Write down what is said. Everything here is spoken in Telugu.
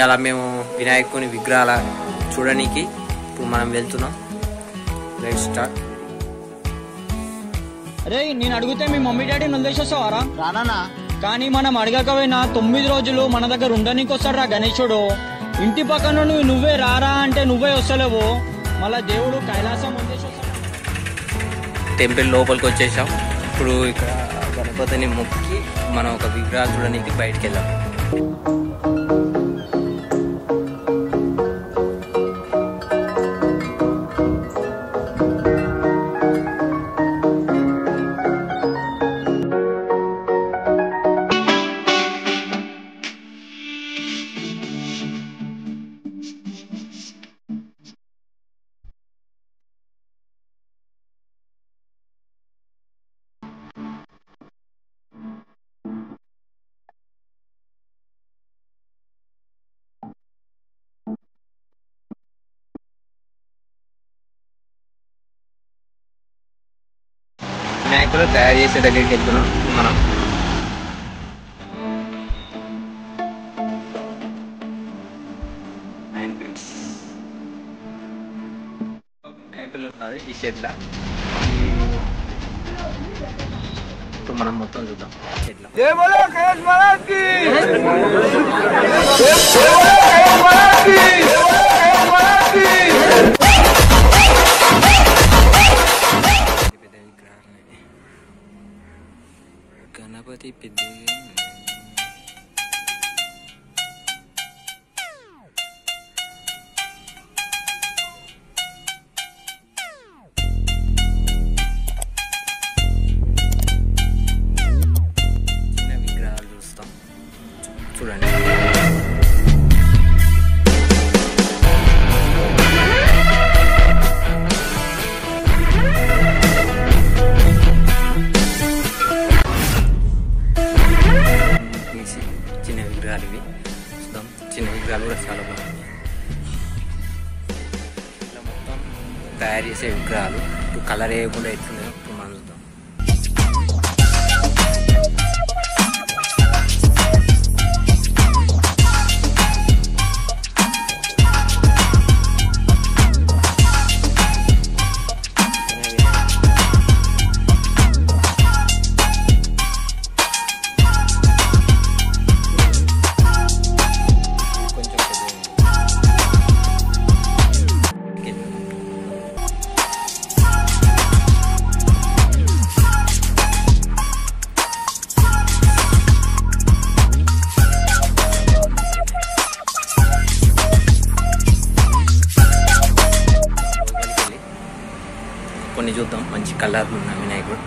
ఇలా మేము వినాయకుని విగ్రహాల చూడడానికి ఇప్పుడు మనం వెళ్తున్నాం. Let's start. అరే నేను అడిగితే మీ మమ్మీ డాడీని వదిలేసేస్తావారా? రానా కానీ మనం అడగకపోయినా 9 రోజులు మన దగ్గర ఉండడానికి వస్తాడు రా గణేశుడు. ఇంటి పక్కన నువ్వే రారా అంటే నువ్వే వస్తలేవు. మళ్ళా దేవుడు కైలాసం వదిలేసేస్తాడు. టెంపుల్ లోపలికి వచ్చేసాం. ఇప్పుడు ఇక్కడ గణపతిని మొక్కి మనం ఒక విగ్రహాలు చూడడానికి బయటికి వెళ్దాం. వినాయకుడు తయారు చేసే దగ్గరికి వెళ్తున్నాం మనం. వినాయకులు ఉన్నది ఈ షెడ్లా. ఇప్పుడు మనం మొత్తం చూద్దాం షెడ్లా. గణపతి పెద్ద చిన్న విగ్రహాలు చూస్తాం. చూడండి చిన్న విగ్రహాలు ఇవి చూద్దాం. చిన్న విగ్రహాలు కూడా చాలా బాగున్నాయి. ఇట్లా మొత్తం తయారు చేసే విగ్రహాలు. ఇప్పుడు కలర్ వేయకుండా ఎట్లున్నాయో ఇప్పుడు మనం చూద్దాం. కొన్ని చూద్దాం. మంచి కలర్లు ఉన్న వినాయకుడు.